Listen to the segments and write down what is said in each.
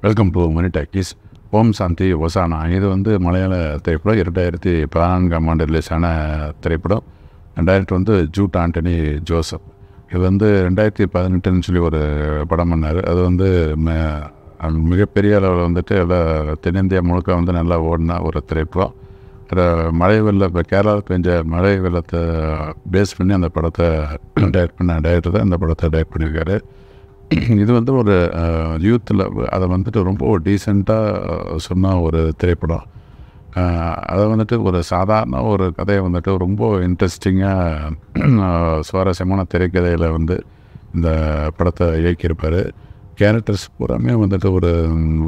Welcome to Mani talkies. Om Shanti Oshana. இது வந்து மலையாள திரைப்படம். 2014ஆம் ஆண்டு ரிலீஸ் ஆன திரைப்படம். டைரக்டர் வந்து ஜூட் ஆண்டனி ஜோசப். இது வந்து 2018ன்னு சொல்லி ஒரு படம் பண்ணார். அது வந்து மிகப்பெரிய அளவில் வந்துட்டு எல்லாம் தென்னிந்தியா முழுக்க வந்து நல்லா ஓடின ஒரு திரைப்படம். மழை வெள்ளம் இப்போ கேரளாவில் பெஞ்ச மழை வெள்ளத்தை பேஸ் பண்ணி அந்த படத்தை டைரக்டர் தான் இந்த படத்தை டைரக்ட் பண்ணியிருக்காரு. இது வந்து ஒரு யூத்தில் அதை வந்துட்டு ரொம்ப டீசெண்டாக சொன்ன ஒரு திரைப்படம். அதை வந்துட்டு ஒரு சாதாரண ஒரு கதையை வந்துட்டு ரொம்ப இன்ட்ரெஸ்டிங்காக சுவாரஸ்யமான திரைக்கதையில் வந்து இந்த படத்தை இயக்கியிருப்பார். கேரக்டர்ஸ் பூராமே வந்துட்டு ஒரு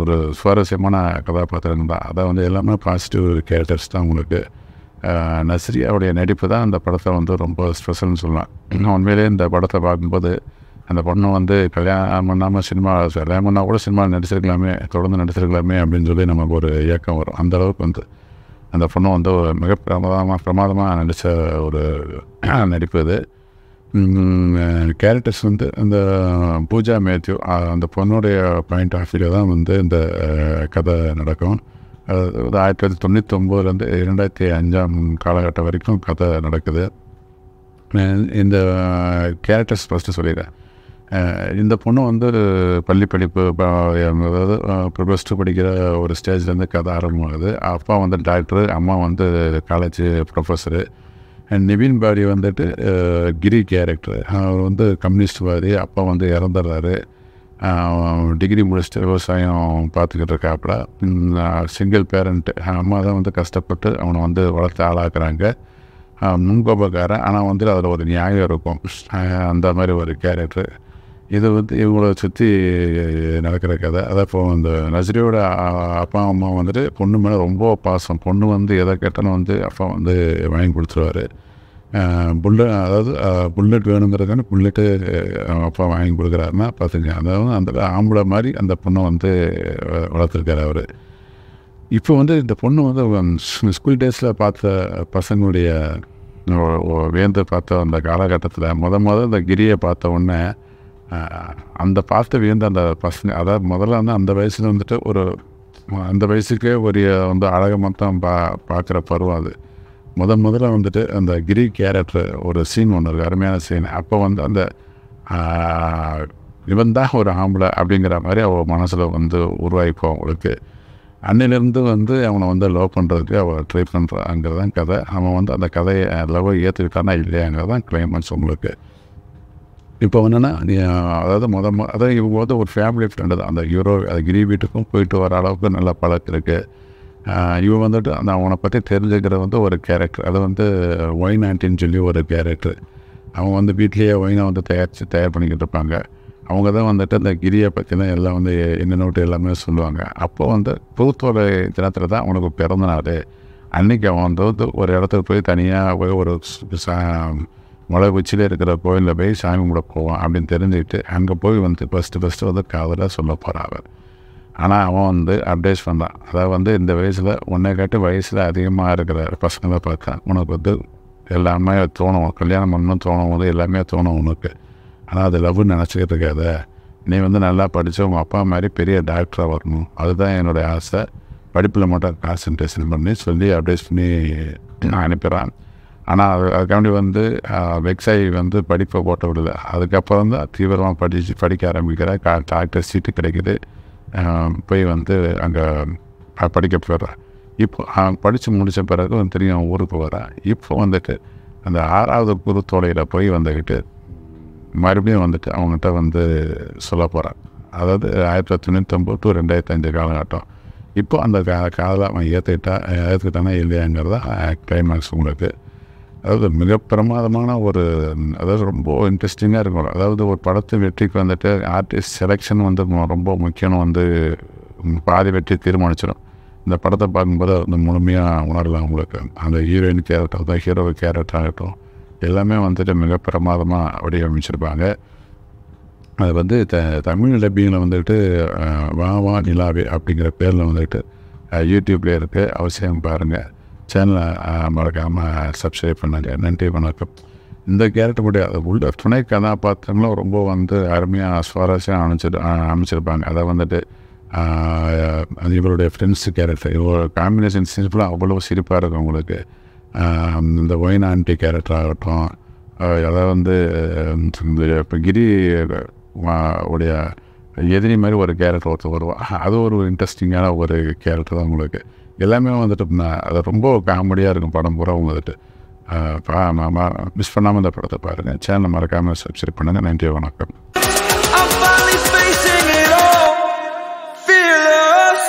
ஒரு சுவாரஸ்யமான கதாபாத்திரங்கள் தான். அதை வந்து எல்லாமே பாசிட்டிவ் கேரக்டர்ஸ் தான் உங்களுக்கு. நஸ்ரியாவுடைய நடிப்பு தான் அந்த படத்தை வந்து ரொம்ப ஸ்பெஷல்னு சொல்லலாம். உண்மையிலே இந்த படத்தை பார்க்கும்போது அந்த பொண்ணு வந்து கல்யாணம் பண்ணாமல் கல்யாணம் பண்ணால் கூட சினிமாவில் நடிச்சிருக்கலாமே, தொடர்ந்து நடிச்சிருக்கலாமே அப்படின்னு சொல்லி நமக்கு ஒரு இயக்கம் வரும். அந்தளவுக்கு வந்து அந்த பொண்ணு வந்து மிக பிரமாதமாக நடித்த ஒரு நடிப்பு இது. கேரக்டர்ஸ் வந்து இந்த பூஜா மேத்யூ, அந்த பொண்ணுடைய பாயிண்ட் ஆஃப் வியூவில் தான் வந்து இந்த கதை நடக்கும். அது 1999லேருந்து 2005ஆம் காலகட்டம் வரைக்கும் கதை நடக்குது. இந்த கேரக்டர்ஸ் ஃபஸ்ட்டு சொல்லிடுறேன். இந்த பொண்ணு வந்து பள்ளி படிப்பு, அதாவது +2 படிக்கிற ஒரு ஸ்டேஜ்லேருந்து கதை ஆரம்பமாகுது. அப்பா வந்து டாக்டரு, அம்மா வந்து காலேஜ் ப்ரொஃபஸரு. நிவின் பாடி வந்துட்டு கிரி கேரக்டர். அவர் வந்து கம்யூனிஸ்ட்வாதி. அப்பா வந்து இறந்துடுறாரு. டிகிரி முடிச்சுட்டு விவசாயம் பார்த்துக்கிட்டு இருக்காப்புல. Single parent. அம்மா தான் வந்து கஷ்டப்பட்டு அவனை வந்து வளர்த்து ஆளாக்குறாங்க. முன்கோபக்காரன், ஆனால் வந்து அதில் ஒரு நியாயம் இருக்கும். அந்த மாதிரி ஒரு கேரக்டர். இது வந்து இவங்கள சுற்றி நடக்கிற கதை. அதை இப்போ அந்த நஸ்ரியோட அப்பா அம்மா வந்துட்டு பொண்ணு மேலே ரொம்ப பாசம். பொண்ணு வந்து எதை கேட்டாலும் வந்து அப்பா வந்து வாங்கி கொடுத்துருவாரு. அதாவது புல்லட் வேணுங்கிறதுக்கான புல்லட்டு அப்பா வாங்கி கொடுக்குறாருன்னா பார்த்துங்க. அதாவது அந்த ஆம்பளை மாதிரி அந்த பொண்ணை வந்து வளர்த்துருக்காரு அவர். இப்போ வந்து இந்த பொண்ணு வந்து ஸ்கூல் டேஸில் பார்த்த பசங்களுடைய வியந்து பார்த்த அந்த காலகட்டத்தில் இந்த கிரியை பார்த்த உடனே அந்த பார்த்து வியந்த அந்த பசங்க, அதாவது முதல்ல வந்து அந்த வயசில் வந்துட்டு அந்த வயசுக்கே ஒரு வந்து அழகை மொத்தம் பார்க்குற பருவம் அது. முதல்ல வந்துட்டு அந்த கிரி கேரக்டர் ஒரு சீன் ஒன்று இருக்குது, அருமையான சீன். அப்போ வந்து அந்த இவன் தான் ஒரு ஆம்பளை அப்படிங்கிற மாதிரி அவள் மனசில் வந்து உருவாகிப்போம் அவங்களுக்கு. அன்னிலேருந்து வந்து அவனை வந்து லவ் பண்ணுறதுக்கு அவள் ட்ரை பண்ணுறாங்கிறது தான் கதை. அவன் வந்து அந்த கதையை லவ்வை ஏற்றுக்கிட்டானா இல்லையாங்கிறது தான் கிளைமேக்ஸ் உங்களுக்கு. இப்போ என்னென்னா, அதாவது அதாவது இவங்க வந்து ஒரு ஃபேமிலி ஃப்ரெண்டு தான். அந்த ஹீரோ அது கிரி வீட்டுக்கும் போயிட்டு வர அளவுக்கு நல்ல பழக்கம் இருக்குது. இவன் வந்துட்டு அந்த அவனை பற்றி தெரிஞ்சுக்கிற வந்து ஒரு கேரக்டர். அது வந்து ஒயின் ஆண்டின்னு சொல்லி ஒரு கேரக்டர். அவன் வந்து வீட்லேயே ஒயினை வந்து தயார் பண்ணிக்கிட்டு இருப்பாங்க. அவங்க தான் வந்துட்டு அந்த கிரியை பற்றிலாம் எல்லாம் வந்து என்னென்னோட்டு எல்லாமே சொல்லுவாங்க. அப்போ வந்து பூத்தோட தினத்தில் தான் அவனுக்கு பிறந்த நாள். அன்றைக்கி அவன் வந்து ஒரு இடத்துக்கு போய் தனியாக போய் ஒரு மலை உச்சியில் இருக்கிற கோயிலில் போய் சாமி கும்பிட போவான் அப்படின்னு தெரிஞ்சுக்கிட்டு அங்கே போய் வந்து ஃபஸ்ட்டு வந்து காதலாக சொல்ல போகிறாங்க. ஆனால் அவன் வந்து அப்டேட் பண்ணுறான். அதாவது வந்து இந்த வயசில் உன்னை காட்டி வயசில் அதிகமாக இருக்கிற பசங்களை பார்த்தா உனக்கு வந்து எல்லாமே தோணும், கல்யாணம் பண்ணணும் தோணும், போது எல்லாமே தோணும் உனக்கு. ஆனால் அது லவ்னு நினச்சிக்கிட்டு இருக்காத. நீ வந்து நல்லா படித்து உங்கள் அப்பா மாதிரி பெரிய டாக்டராக வரணும், அதுதான் என்னுடைய ஆசை. படிப்பில் மட்டும் கான்சன்ட்ரேஷன் பண்ணி சொல்லி அப்டேட் பண்ணி அனுப்பிடுறான். ஆனால் அதுக்காண்டி வந்து வெக்ஸாகி வந்து படிப்பை போட்ட விடல. அதுக்கப்புறம் தான் தீவிரமாக படிக்க ஆரம்பிக்கிற. டாக்டர் சீட்டு கிடைக்கிது. போய் வந்து அங்கே படிக்க போயிடுறான். இப்போ படித்து முடித்த பிறகு வந்து தெரியும் ஊருக்கு வரான். இப்போ வந்துட்டு அந்த 6வது குருத்தோலையில் போய் வந்துக்கிட்டு மறுபடியும் வந்துட்டு அவங்ககிட்ட வந்து சொல்ல போகிறான். அதாவது 1999 to 2005 காலகட்டம். இப்போ அந்த காதலை அவன் ஏற்றுக்கிட்டானா இல்லையாங்கிறதா கிளைமேக்ஸ் உங்களுக்கு. அதாவது மிக பிரமாதமான ஒரு, அதாவது ரொம்ப இன்ட்ரெஸ்டிங்காக இருக்கும். அதாவது ஒரு படத்து வெற்றிக்கு வந்துட்டு ஆர்டிஸ்ட் செலெக்ஷன் வந்து ரொம்ப முக்கியம். வந்து பாதி வெற்றி தீர்மானிச்சிடும். இந்த படத்தை பார்க்கும்போது அந்த முழுமையாக உணரலாம் உங்களுக்கு. அந்த ஹீரோயின் கேரக்டர் தான், ஹீரோ கேரக்டர் ஆகட்டும், எல்லாமே வந்துட்டு மிக பிரமாதமாக வடிவமைச்சிருப்பாங்க. அது வந்து தமிழ் டப்பிங்கில் வந்துட்டு வா நிலாவே அப்படிங்கிற பேரில் வந்துட்டு யூடியூப்லேயே இருக்குது. அவசியம் பாருங்கள். சேனலை மறக்காமல் சப்ஸ்கிரைப் பண்ணுங்க. நன்றி, வணக்கம். இந்த கேரக்டர் கூட உள்ள துணை கதாபாத்திரங்களும் ரொம்ப வந்து அருமையாக சுவாரஸ்யம் அமைச்சிருப்பாங்க. அதை வந்துட்டு இவருடைய ஃப்ரெண்ட்ஸு கேரக்டர் இவரோட காம்பினேஷன் சீன்ஸ்லாம் அவ்வளோ சிரிப்பாக இருக்கும் உங்களுக்கு. இந்த ஒயின் ஆண்டி கேரக்டர் ஆகட்டும், அதாவது வந்து இந்த இப்போ கிரி உடைய எதிரி மாதிரி ஒரு கேரக்டர் ஒருத்தர் வருவான். அது ஒரு இன்ட்ரெஸ்டிங்கான ஒரு கேரக்டர் தான் உங்களுக்கு. எல்லாமே வந்துட்டு அது ரொம்ப காமெடியாக இருக்கும் படம் பூரா வந்துட்டு. மிஸ் பண்ணாமல் இந்த படத்தை பாருங்கள். சேனலை மறக்காமல் சப்ஸ்கிரைப் பண்ணுங்கள். நன்றி, வணக்கம். I'm finally facing it all, fearless.